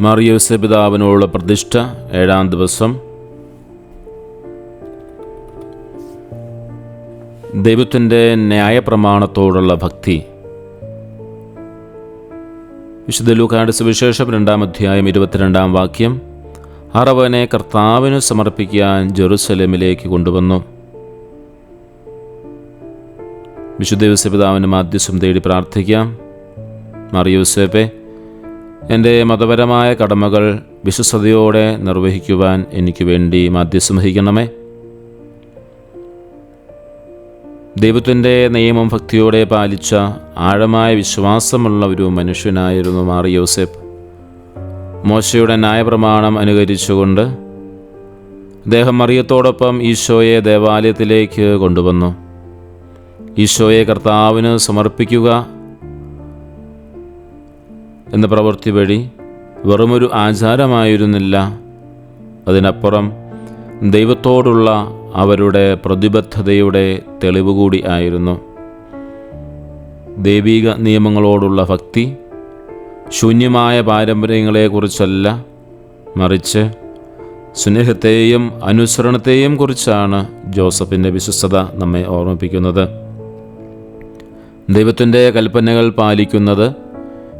മറിയൂസേ പിതാവിനുള്ള പ്രതിഷ്ഠ 7-ാം ദിവസം. ദൈവത്തിൻ്റെ ന്യായപ്രമാണത്തോടുള്ള ഭക്തി. വിശുദ്ധ ലൂക്കായുടെ സുവിശേഷം 2-ാം അധ്യായം 22-ാം വാക്യം. അവനെ കർത്താവിന് സമർപ്പിക്കാൻ ജെറുസലേമിലേക്ക് കൊണ്ടുവന്നു. വിശുദ്ധ യോസേപ്പ് പിതാവിൻ്റെ മാധ്യസ്ഥം തേടി പ്രാർത്ഥിക്കാം. മറിയൂസേപ്പേ, എൻ്റെ മതപരമായ കടമകൾ വിശ്വസ്തയോടെ നിർവഹിക്കുവാൻ എനിക്ക് വേണ്ടി മാധ്യസ്ഥം വഹിക്കണമേ. ദൈവത്തിൻ്റെ നിയമം ഭക്തിയോടെ പാലിച്ച ആഴമായ വിശ്വാസമുള്ള ഒരു മനുഷ്യനായിരുന്നു മറിയൂസേപ്പ്. മോശയുടെ ന്യായപ്രമാണം അനുകരിച്ചുകൊണ്ട് അദ്ദേഹം മറിയത്തോടൊപ്പം ഈശോയെ ദേവാലയത്തിലേക്ക് കൊണ്ടുവന്നു. ഈശോയെ കർത്താവിന് സമർപ്പിക്കുക എന്ന പ്രവൃത്തി വഴി വെറുമൊരു ആചാരമായിരുന്നില്ല, അതിനപ്പുറം ദൈവത്തോടുള്ള അവരുടെ പ്രതിബദ്ധതയുടെ തെളിവ് കൂടി ആയിരുന്നു. ദൈവിക നിയമങ്ങളോടുള്ള ഭക്തി ശൂന്യമായ പാരമ്പര്യങ്ങളെക്കുറിച്ചല്ല, മറിച്ച് സ്നേഹത്തെയും അനുസരണത്തെയും കുറിച്ചാണ് ജോസഫിൻ്റെ വിശ്വസ്തത നമ്മെ ഓർമ്മിപ്പിക്കുന്നത്. ദൈവത്തിൻ്റെ കൽപ്പനകൾ പാലിക്കുന്നത്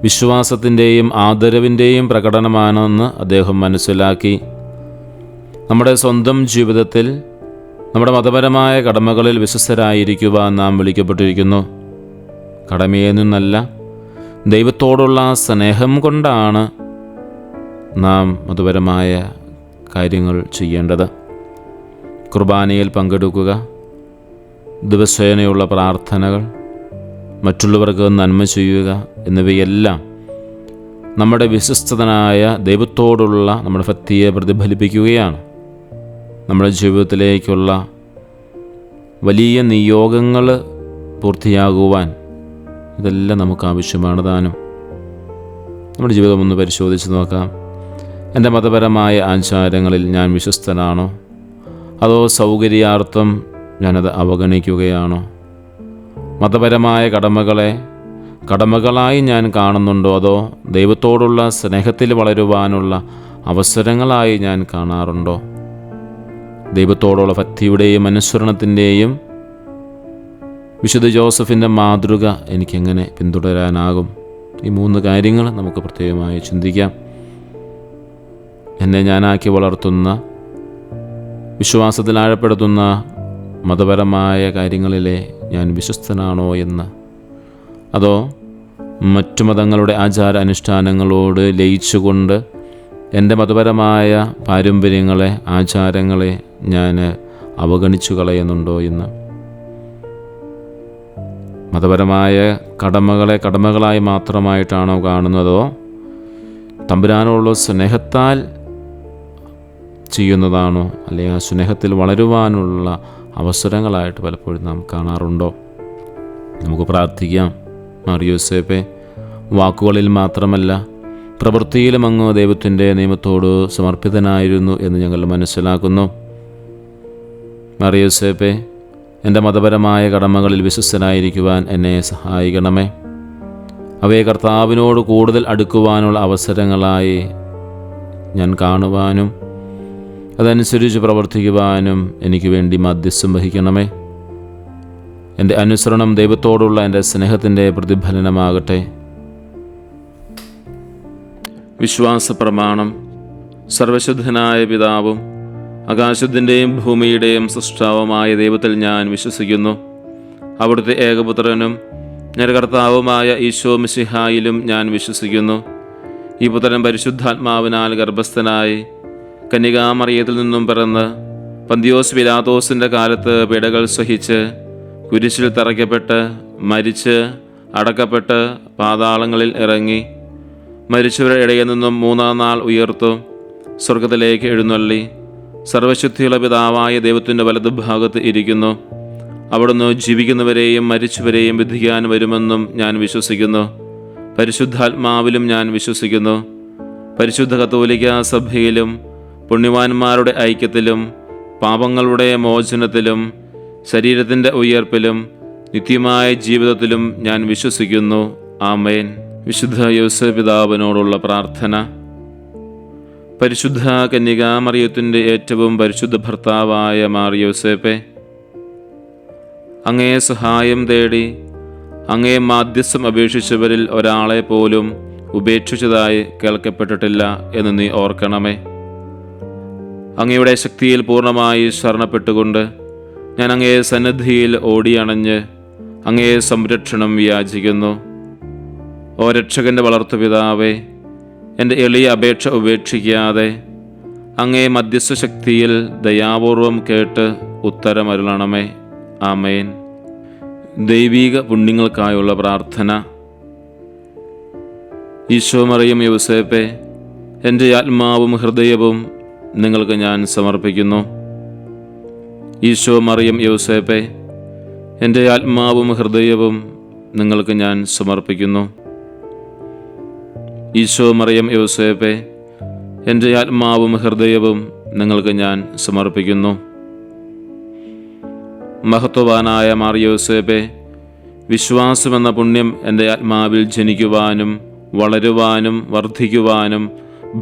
വിശ്വാസത്തിൻ്റെയും ആദരവിൻ്റെയും പ്രകടനമാണെന്ന് അദ്ദേഹം മനസ്സിലാക്കി. നമ്മുടെ സ്വന്തം ജീവിതത്തിൽ നമ്മുടെ മതപരമായ കടമകളിൽ വിശ്വസ്തരായിരിക്കുവാൻ നാം വിളിക്കപ്പെട്ടിരിക്കുന്നു. കടമയിൽ നിന്നല്ല, ദൈവത്തോടുള്ള സ്നേഹം കൊണ്ടാണ് നാം മതപരമായ കാര്യങ്ങൾ ചെയ്യേണ്ടത്. കുർബാനയിൽ പങ്കെടുക്കുക, ദിവസേനയുള്ള പ്രാർത്ഥനകൾ, മറ്റുള്ളവർക്ക് നന്മ ചെയ്യുക എന്നിവയെല്ലാം നമ്മുടെ വിശ്വസ്തനായ ദൈവത്തോടുള്ള നമ്മുടെ ഭക്തിയെ പ്രതിഫലിപ്പിക്കുകയാണ്. നമ്മുടെ ജീവിതത്തിലേക്കുള്ള വലിയ നിയോഗങ്ങൾ പൂർത്തിയാകുവാൻ ഇതെല്ലാം നമുക്ക് ആവശ്യമാണ് താനും. നമ്മുടെ ജീവിതം ഒന്ന് പരിശോധിച്ച് നോക്കാം. എൻ്റെ മതപരമായ ആചാരങ്ങളിൽ ഞാൻ വിശ്വസ്തനാണോ, അതോ സൗകര്യാർത്ഥം ഞാനത് അവഗണിക്കുകയാണോ? മതപരമായ കടമകളെ കടമകളായി ഞാൻ കാണുന്നുണ്ടോ, അതോ ദൈവത്തോടുള്ള സ്നേഹത്തിൽ വളരുവാനുള്ള അവസരങ്ങളായി ഞാൻ കാണാറുണ്ടോ? ദൈവത്തോടുള്ള ഭക്തിയുടെയും അനുസരണത്തിൻ്റെയും വിശുദ്ധ ജോസഫിൻ്റെ മാതൃക എനിക്കെങ്ങനെ പിന്തുടരാനാകും? ഈ 3 കാര്യങ്ങൾ നമുക്ക് പ്രത്യേകമായി ചിന്തിക്കാം. എന്നെ ഞാനാക്കി വളർത്തുന്ന, വിശ്വാസത്തിൽ ആഴപ്പെടുത്തുന്ന മതപരമായ കാര്യങ്ങളിലെ ഞാൻ വിശ്വസ്തനാണോ എന്ന്, അതോ മറ്റു മതങ്ങളുടെ ആചാര അനുഷ്ഠാനങ്ങളോട് ലയിച്ചുകൊണ്ട് എൻ്റെ മതപരമായ പാരമ്പര്യങ്ങളെ, ആചാരങ്ങളെ ഞാൻ അവഗണിച്ചു കളയുന്നുണ്ടോ എന്ന്. മതപരമായ കടമകളെ കടമകളായി മാത്രമായിട്ടാണോ കാണുന്നതോ തമ്പുരാനോടുള്ള സ്നേഹത്താൽ ചെയ്യുന്നതാണോ, അല്ലെങ്കിൽ ആ സ്നേഹത്തിൽ വളരുവാനുള്ള അവസരങ്ങളായിട്ട് പലപ്പോഴും നാം കാണാറുണ്ടോ? നമുക്ക് പ്രാർത്ഥിക്കാം. മറിയൂസേപ്പേ, വാക്കുകളിൽ മാത്രമല്ല പ്രവൃത്തിയിലും അങ്ങ് ദൈവത്തിൻ്റെ നിയമത്തോട് സമർപ്പിതനായിരുന്നു എന്ന് ഞങ്ങൾ മനസ്സിലാക്കുന്നു. മറിയൂസേപ്പേ, എൻ്റെ മതപരമായ കടമകളിൽ വിശ്വസ്തനായിരിക്കുവാൻ എന്നെ സഹായിക്കണമേ. അവയെ കർത്താവിനോട് കൂടുതൽ അടുക്കുവാനുള്ള അവസരങ്ങളായി ഞാൻ കാണുവാനും അതനുസരിച്ച് പ്രവർത്തിക്കുവാനും എനിക്ക് വേണ്ടി മധ്യസ്ഥം വഹിക്കണമേ. എൻ്റെ അനുസരണം ദൈവത്തോടുള്ള എൻ്റെ സ്നേഹത്തിൻ്റെ പ്രതിഫലനമാകട്ടെ. വിശ്വാസ പ്രമാണം. സർവശുദ്ധനായ പിതാവും ആകാശത്തിൻ്റെയും ഭൂമിയുടെയും സൃഷ്ടാവുമായ ദൈവത്തിൽ ഞാൻ വിശ്വസിക്കുന്നു. അവിടുത്തെ ഏകപുത്രനും ഞങ്ങളുടെ കർത്താവുമായ ഈശോ മിശിഹായിലും ഞാൻ വിശ്വസിക്കുന്നു. ഈ പുത്രൻ പരിശുദ്ധാത്മാവിനാൽ ഗർഭസ്ഥനായി കന്യകാമറിയത്തിൽ നിന്നും പിറന്ന് പന്തിയോസ് പിലാത്തോസിൻ്റെ കാലത്ത് പീഡകൾ സഹിച്ച് കുരിശിൽ തറയ്ക്കപ്പെട്ട് മരിച്ച് അടക്കപ്പെട്ട് പാതാളങ്ങളിൽ ഇറങ്ങി മരിച്ചവരുടെ ഇടയിൽ നിന്നും 3-ാം നാൾ ഉയർത്തു സ്വർഗത്തിലേക്ക് എഴുന്നള്ളി സർവശക്തിയുള്ള പിതാവായ ദൈവത്തിൻ്റെ വലതുഭാഗത്ത് ഇരിക്കുന്നു. അവിടുന്ന് ജീവിക്കുന്നവരെയും മരിച്ചവരെയും വിധിക്കാൻ വരുമെന്നും ഞാൻ വിശ്വസിക്കുന്നു. പരിശുദ്ധാത്മാവിലും ഞാൻ വിശ്വസിക്കുന്നു. പരിശുദ്ധ കത്തോലിക്ക സഭയിലും പുണ്യവാന്മാരുടെ ഐക്യത്തിലും പാപങ്ങളുടെ മോചനത്തിലും ശരീരത്തിൻ്റെ ഉയർപ്പിലും നിത്യമായ ജീവിതത്തിലും ഞാൻ വിശ്വസിക്കുന്നു. ആമേൻ. വിശുദ്ധ യോസേപ്പ് പിതാവിനോടുള്ള പ്രാർത്ഥന. പരിശുദ്ധ കന്യകാമറിയത്തിൻ്റെ ഏറ്റവും പരിശുദ്ധ ഭർത്താവായ മാർ യോസേപ്പെ, അങ്ങേ സഹായം തേടി അങ്ങേ മാധ്യസ്ഥം അപേക്ഷിച്ചവരിൽ ഒരാളെ പോലും ഉപേക്ഷിച്ചതായി കേൾക്കപ്പെട്ടിട്ടില്ല എന്ന് നീ ഓർക്കണമേ. അങ്ങയുടെ ശക്തിയിൽ പൂർണ്ണമായി ശരണപ്പെട്ടുകൊണ്ട് ഞാൻ അങ്ങേ സന്നിധിയിൽ ഓടിയണഞ്ഞ് അങ്ങേ സംരക്ഷണം യാചിക്കുന്നു. ഓ രക്ഷകൻ്റെ വളർത്തുപിതാവേ, എൻ്റെ എളിയ അപേക്ഷ ഉപേക്ഷിക്കാതെ അങ്ങേ മധ്യസ്ഥ ശക്തിയിൽ ദയാപൂർവം കേട്ട് ഉത്തരമരുളണമേ. ആമേൻ. ദൈവീക പുണ്യങ്ങൾക്കായുള്ള പ്രാർത്ഥന. ഈശോ മറിയം യോസേപ്പെ, എൻ്റെ ആത്മാവും ഹൃദയവും നിങ്ങൾക്ക് ഞാൻ സമർപ്പിക്കുന്നു. ഈശോ മറിയം യോസേപ്പെ, എൻ്റെ ആത്മാവും ഹൃദയവും നിങ്ങൾക്ക് ഞാൻ സമർപ്പിക്കുന്നു. ഈശോ മറിയം യോസേപ്പെ, എൻ്റെ ആത്മാവും ഹൃദയവും നിങ്ങൾക്ക് ഞാൻ സമർപ്പിക്കുന്നു. മഹത്വവാനായ മാർ യോസേപ്പെ, വിശ്വാസമെന്ന പുണ്യം എൻ്റെ ആത്മാവിൽ ജനിക്കുവാനും വളരുവാനും വർദ്ധിക്കുവാനും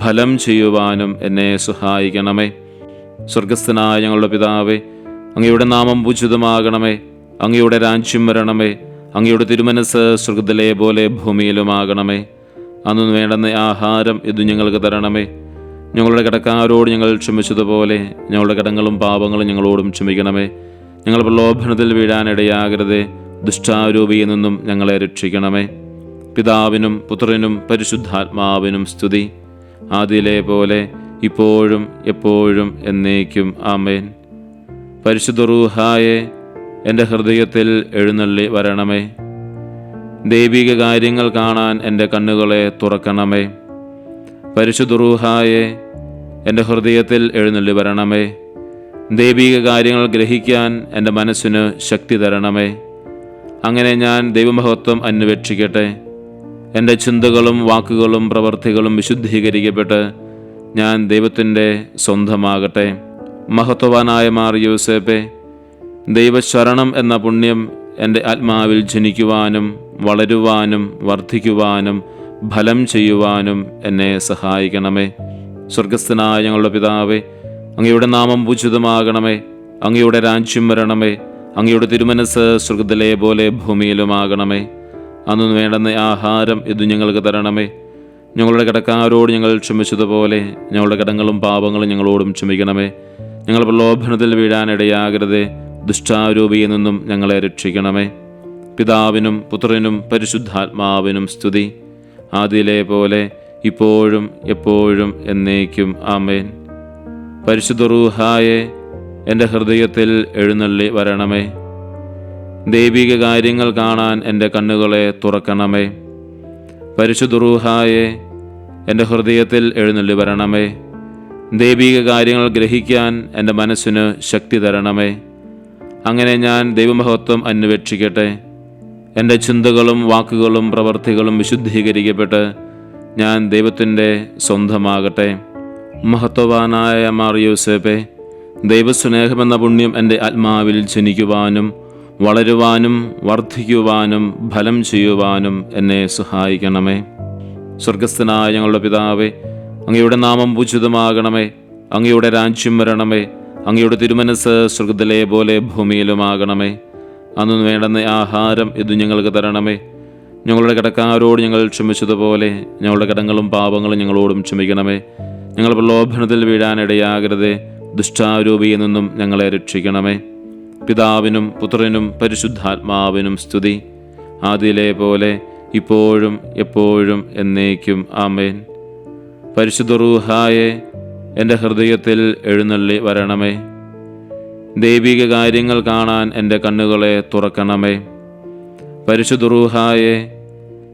ഫലം ചെയ്യുവാനും എന്നെ സഹായിക്കണമേ. സ്വർഗസ്ഥനായ ഞങ്ങളുടെ പിതാവേ, അങ്ങയുടെ നാമം പൂജിതമാകണമേ. അങ്ങയുടെ രാജ്യം വരണമേ. അങ്ങയുടെ തിരുമനസ് സ്വർഗത്തിലെ പോലെ ഭൂമിയിലുമാകണമേ. അന്നു വേണ്ടുന്ന ആഹാരം ഇത് ഞങ്ങൾക്ക് തരണമേ. ഞങ്ങളുടെ കടക്കാരോട് ഞങ്ങൾ ക്ഷമിച്ചതുപോലെ ഞങ്ങളുടെ കടങ്ങളും പാപങ്ങളും ഞങ്ങളോടും ക്ഷമിക്കണമേ. ഞങ്ങൾ പ്രലോഭനത്തിൽ വീഴാനിടയാകരുതേ. ദുഷ്ടാരൂപിയിൽ നിന്നും ഞങ്ങളെ രക്ഷിക്കണമേ. പിതാവിനും പുത്രനും പരിശുദ്ധാത്മാവിനും സ്തുതി, ആദിയിലെ പോലെ ഇപ്പോഴും എപ്പോഴും എന്നേക്കും. ആമേൻ. പരിശുദ്ധ റൂഹായെ, എൻ്റെ ഹൃദയത്തിൽ എഴുന്നള്ളി വരണമേ. ദൈവിക കാര്യങ്ങൾ കാണാൻ എൻ്റെ കണ്ണുകളെ തുറക്കണമേ. പരിശുദ്ധ റൂഹായെ, എൻ്റെ ഹൃദയത്തിൽ എഴുന്നള്ളി വരണമേ. ദൈവിക കാര്യങ്ങൾ ഗ്രഹിക്കാൻ എൻ്റെ മനസ്സിന് ശക്തി തരണമേ. അങ്ങനെ ഞാൻ ദൈവമഹത്വം അന്വേഷിക്കട്ടെ. എൻ്റെ ചിന്തകളും വാക്കുകളും പ്രവൃത്തികളും വിശുദ്ധീകരിക്കപ്പെട്ട് ഞാൻ ദൈവത്തിൻ്റെ സ്വന്തമാകട്ടെ. മഹത്വവാനായ മാർ യോസേപ്പെ, ദൈവശരണം എന്ന പുണ്യം എൻ്റെ ആത്മാവിൽ ജനിക്കുവാനും വളരുവാനും വർദ്ധിക്കുവാനും ഫലം ചെയ്യുവാനും എന്നെ സഹായിക്കണമേ. സ്വർഗസ്ഥനായ ഞങ്ങളുടെ പിതാവേ, അങ്ങയുടെ നാമം പൂജിതമാകണമേ. അങ്ങയുടെ രാജ്യം വരണമേ. അങ്ങയുടെ തിരുമനസ് സ്വർഗത്തിലെ പോലെ ഭൂമിയിലുമാകണമേ. അന്നു വേണ്ടുന്ന ആഹാരം ഇത് ഞങ്ങൾക്ക് തരണമേ. ഞങ്ങളുടെ കടക്കാരോട് ഞങ്ങൾ ക്ഷമിച്ചതുപോലെ ഞങ്ങളുടെ കടങ്ങളും പാപങ്ങളും ഞങ്ങളോടും ക്ഷമിക്കണമേ. ഞങ്ങൾ പ്രലോഭനത്തിൽ വീഴാനിടയാകരുതേ. ദുഷ്ടാരൂപിയിൽ നിന്നും ഞങ്ങളെ രക്ഷിക്കണമേ. പിതാവിനും പുത്രനും പരിശുദ്ധാത്മാവിനും സ്തുതി, ആദിയിലെ പോലെ ഇപ്പോഴും എപ്പോഴും എന്നേക്കും. ആമേൻ. പരിശുദ്ധ റൂഹായെ, എൻ്റെ ഹൃദയത്തിൽ എഴുന്നള്ളി വരണമേ. ദൈവിക കാര്യങ്ങൾ കാണാൻ എൻ്റെ കണ്ണുകളെ തുറക്കണമേ. പരിശുദ്ധ റൂഹായെ, എൻ്റെ ഹൃദയത്തിൽ എഴുന്നള്ളി വരണമേ. ദൈവിക കാര്യങ്ങൾ ഗ്രഹിക്കാൻ എൻ്റെ മനസ്സിന് ശക്തി തരണമേ. അങ്ങനെ ഞാൻ ദൈവമഹത്വം അന്വേഷിക്കട്ടെ. എൻ്റെ ചിന്തകളും വാക്കുകളും പ്രവൃത്തികളും വിശുദ്ധീകരിക്കപ്പെട്ട് ഞാൻ ദൈവത്തിൻ്റെ സ്വന്തമാകട്ടെ. മഹത്വവാനായ മാർ യോസേപ്പെ, ദൈവസ്നേഹമെന്ന പുണ്യം എൻ്റെ ആത്മാവിൽ ജനിക്കുവാനും വളരുവാനും വർദ്ധിക്കുവാനും ഫലം ചെയ്യുവാനും എന്നെ സഹായിക്കണമേ. സ്വർഗസ്ഥനായ ഞങ്ങളുടെ പിതാവേ, അങ്ങയുടെ നാമം പൂജിതമാകണമേ. അങ്ങയുടെ രാജ്യം വരണമേ. അങ്ങയുടെ തിരുമനസ് സ്വർഗത്തിലെ പോലെ ഭൂമിയിലുമാകണമേ. അന്നു വേണ്ടുന്ന ആഹാരം ഇത് ഞങ്ങൾക്ക് തരണമേ. ഞങ്ങളുടെ കടക്കാരോട് ഞങ്ങൾ ക്ഷമിച്ചതുപോലെ ഞങ്ങളുടെ കടങ്ങളും പാപങ്ങളും ഞങ്ങളോടും ക്ഷമിക്കണമേ. ഞങ്ങൾ പ്രലോഭനത്തിൽ വീഴാനിടയാകരുതേ. ദുഷ്ടാരൂപിയിൽ നിന്നും ഞങ്ങളെ രക്ഷിക്കണമേ. പിതാവിനും പുത്രനും പരിശുദ്ധാത്മാവിനും സ്തുതി, ആദിയിലെ പോലെ ഇപ്പോഴും എപ്പോഴും എന്നേക്കും. ആമേൻ. പരിശുദ്ധ റൂഹായെ, എൻ്റെ ഹൃദയത്തിൽ എഴുന്നള്ളി വരണമേ. ദൈവിക കാര്യങ്ങൾ കാണാൻ എൻ്റെ കണ്ണുകളെ തുറക്കണമേ. പരിശുദ്ധ റൂഹായെ,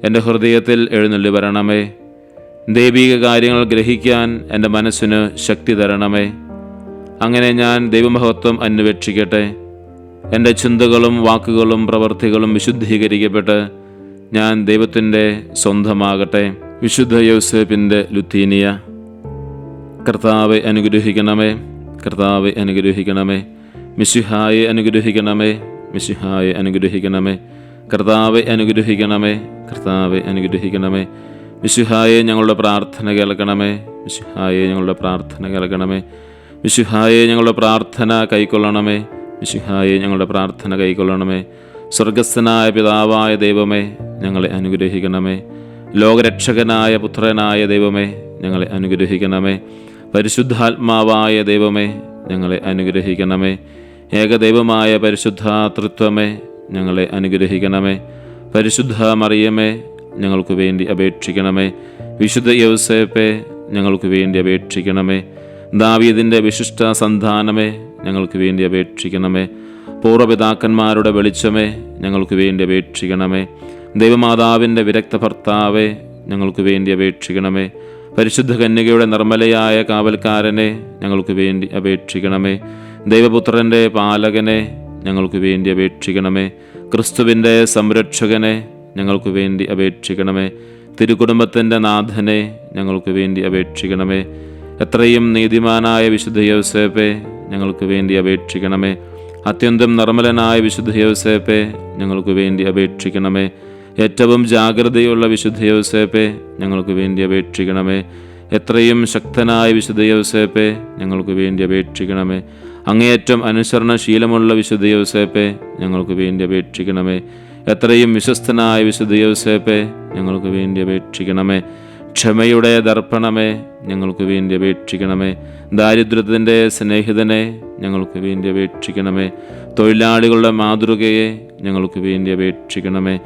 എൻ്റെ ഹൃദയത്തിൽ എഴുന്നള്ളി വരണമേ. ദൈവിക കാര്യങ്ങൾ ഗ്രഹിക്കാൻ എൻ്റെ മനസ്സിന് ശക്തി തരണമേ. അങ്ങനെ ഞാൻ ദൈവമഹത്വം അന്വേഷിക്കട്ടെ. എൻ്റെ ചിന്തകളും വാക്കുകളും പ്രവൃത്തികളും വിശുദ്ധീകരിക്കപ്പെട്ട് ഞാൻ ദൈവത്തിൻ്റെ സ്വന്തമാകട്ടെ. വിശുദ്ധ യോസേപ്പിൻ്റെ ലുത്തീനിയ. കർത്താവെ അനുഗ്രഹിക്കണമേ. കർത്താവെ അനുഗ്രഹിക്കണമേ. മിശിഹായെ അനുഗ്രഹിക്കണമേ. മിശിഹായെ അനുഗ്രഹിക്കണമേ. കർത്താവെ അനുഗ്രഹിക്കണമേ. കർത്താവെ അനുഗ്രഹിക്കണമേ. മിശിഹായെ ഞങ്ങളുടെ പ്രാർത്ഥന കേൾക്കണമേ. മിശിഹായെ ഞങ്ങളുടെ പ്രാർത്ഥന കേൾക്കണമേ. മിശിഹായെ ഞങ്ങളുടെ പ്രാർത്ഥന കൈക്കൊള്ളണമേ. മിശിഹായെ ഞങ്ങളുടെ പ്രാർത്ഥന കൈക്കൊള്ളണമേ. സ്വർഗസ്ഥനായ പിതാവായ ദൈവമേ, ഞങ്ങളെ അനുഗ്രഹിക്കണമേ. ലോകരക്ഷകനായ പുത്രനായ ദൈവമേ, ഞങ്ങളെ അനുഗ്രഹിക്കണമേ. പരിശുദ്ധാത്മാവായ ദൈവമേ, ഞങ്ങളെ അനുഗ്രഹിക്കണമേ. ഏകദൈവമായ പരിശുദ്ധ തൃത്വമേ, ഞങ്ങളെ അനുഗ്രഹിക്കണമേ. പരിശുദ്ധ മറിയമേ, ഞങ്ങൾക്ക് വേണ്ടി അപേക്ഷിക്കണമേ. വിശുദ്ധ യൗസേപ്പേ, ഞങ്ങൾക്ക് വേണ്ടി അപേക്ഷിക്കണമേ. ദാവീദിൻ്റെ വിശിഷ്ട സന്താനമേ, ഞങ്ങൾക്ക് വേണ്ടി അപേക്ഷിക്കണമേ. പൂർവ്വപിതാക്കന്മാരുടെ വെളിച്ചമേ, ഞങ്ങൾക്ക് വേണ്ടി അപേക്ഷിക്കണമേ. ദൈവമാതാവിൻ്റെ വിരക്ത ഭർത്താവേ, ഞങ്ങൾക്ക് വേണ്ടി അപേക്ഷിക്കണമേ. പരിശുദ്ധ കന്യകയുടെ നിർമ്മലയായ കാവൽക്കാരനെ, ഞങ്ങൾക്ക് വേണ്ടി അപേക്ഷിക്കണമേ. ദൈവപുത്രൻ്റെ പാലകനെ, ഞങ്ങൾക്ക് വേണ്ടി അപേക്ഷിക്കണമേ. ക്രിസ്തുവിൻ്റെ സംരക്ഷകനെ, ഞങ്ങൾക്ക് വേണ്ടി അപേക്ഷിക്കണമേ. തിരുക്കുടുംബത്തിൻ്റെ നാഥനെ, ഞങ്ങൾക്ക് വേണ്ടി അപേക്ഷിക്കണമേ. എത്രയും നീതിമാനായ വിശുദ്ധ യൗസേപ്പേ, ഞങ്ങൾക്ക് വേണ്ടി അപേക്ഷിക്കണമേ. അത്യന്തം നിർമ്മലനായ വിശുദ്ധ യൗസേപ്പേ, ഞങ്ങൾക്ക് വേണ്ടി അപേക്ഷിക്കണമേ. ഏറ്റവും ജാഗ്രതയുള്ള വിശുദ്ധ യൗസേപ്പേ, ഞങ്ങൾക്ക് വേണ്ടി അപേക്ഷിക്കണമേ. എത്രയും ശക്തനായ വിശുദ്ധ യൗസേപ്പേ, ഞങ്ങൾക്ക് വേണ്ടി അപേക്ഷിക്കണമേ. അങ്ങേയറ്റം അനുസരണശീലമുള്ള വിശുദ്ധ യൗസേപ്പേ, ഞങ്ങൾക്ക് വേണ്ടി അപേക്ഷിക്കണമേ. എത്രയും വിശ്വസ്തനായ വിശുദ്ധ യൗസേപ്പേ, ഞങ്ങൾക്ക് വേണ്ടി അപേക്ഷിക്കണമേ. ക്ഷമയുടെ ദർപ്പണമേ, ഞങ്ങൾക്ക് വേണ്ടി അപേക്ഷിക്കണമേ. ദാരിദ്ര്യത്തിൻ്റെ സ്നേഹിതനെ, ഞങ്ങൾക്ക് വേണ്ടി അപേക്ഷിക്കണമേ. തൊഴിലാളികളുടെ മാതൃകയെ, ഞങ്ങൾക്ക് വേണ്ടി അപേക്ഷിക്കണമേ.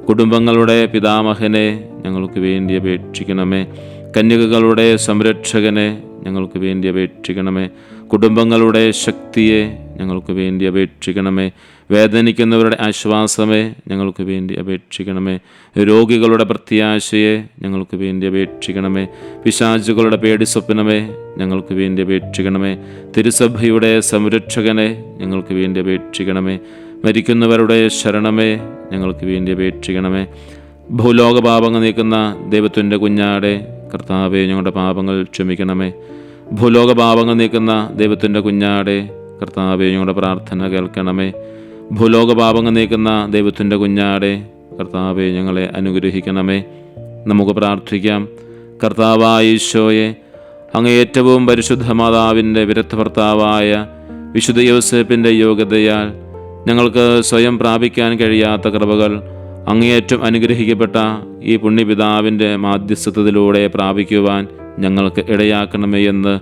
കുടുംബങ്ങളുടെ പിതാമഹനെ, ഞങ്ങൾക്ക് വേണ്ടി അപേക്ഷിക്കണമേ. കന്യകകളുടെ സംരക്ഷകനെ, ഞങ്ങൾക്ക് വേണ്ടി അപേക്ഷിക്കണമേ. കുടുംബങ്ങളുടെ ശക്തിയെ, ഞങ്ങൾക്ക് വേണ്ടി അപേക്ഷിക്കണമേ. വേദനിക്കുന്നവരുടെ ആശ്വാസമേ, ഞങ്ങൾക്ക് വേണ്ടി അപേക്ഷിക്കണമേ. രോഗികളുടെ പ്രത്യാശയെ, ഞങ്ങൾക്ക് വേണ്ടി അപേക്ഷിക്കണമേ. പിശാചുകളുടെ പേടിസ്വപ്നമേ, ഞങ്ങൾക്ക് വേണ്ടി അപേക്ഷിക്കണമേ. തിരുസഭയുടെ സംരക്ഷകനെ, ഞങ്ങൾക്ക് വേണ്ടി അപേക്ഷിക്കണമേ. മരിക്കുന്നവരുടെ ശരണമേ, ഞങ്ങൾക്ക് വേണ്ടി അപേക്ഷിക്കണമേ. ഭൂലോക പാപങ്ങൾ നീക്കുന്ന ദൈവത്തിൻ്റെ കുഞ്ഞാടെ, കർത്താവേ, ഞങ്ങളുടെ പാപങ്ങൾ ക്ഷമിക്കണമേ. ഭൂലോക പാപങ്ങൾ നീക്കുന്ന ദൈവത്തിൻ്റെ കുഞ്ഞാടെ, കർത്താവേ, ഞങ്ങളുടെ പ്രാർത്ഥന കേൾക്കണമേ. ഭൂലോക പാപങ്ങൾ നീക്കുന്ന ദൈവത്തിൻ്റെ കുഞ്ഞാടെ, കർത്താവേ, ഞങ്ങളെ അനുഗ്രഹിക്കണമേ. നമുക്ക് പ്രാർത്ഥിക്കാം. കർത്താവായ ഈശോയെ, അങ്ങ് ഏറ്റവും പരിശുദ്ധ മാതാവിൻ്റെ വിരക്ത ഭർത്താവായ വിശുദ്ധ യൗസേപ്പിൻ്റെ യോഗ്യതയാൽ ഞങ്ങൾക്ക് സ്വയം പ്രാപിക്കാൻ കഴിയാത്ത കൃപകൾ അങ്ങേയറ്റം അനുഗ്രഹിക്കപ്പെട്ട ഈ പുണ്യപിതാവിൻ്റെ മാധ്യസ്ഥത്തിലൂടെ പ്രാപിക്കുവാൻ ഞങ്ങൾക്ക് ഇടയാക്കണമേ എന്ന്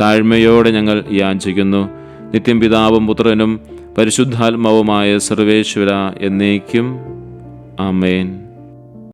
താഴ്മയോടെ ഞങ്ങൾ യാചിക്കുന്നു. നിത്യം പിതാവും പുത്രനും പരിശുദ്ധാത്മാവുമായ സർവേശ്വര എന്നേക്കും. ആമേൻ.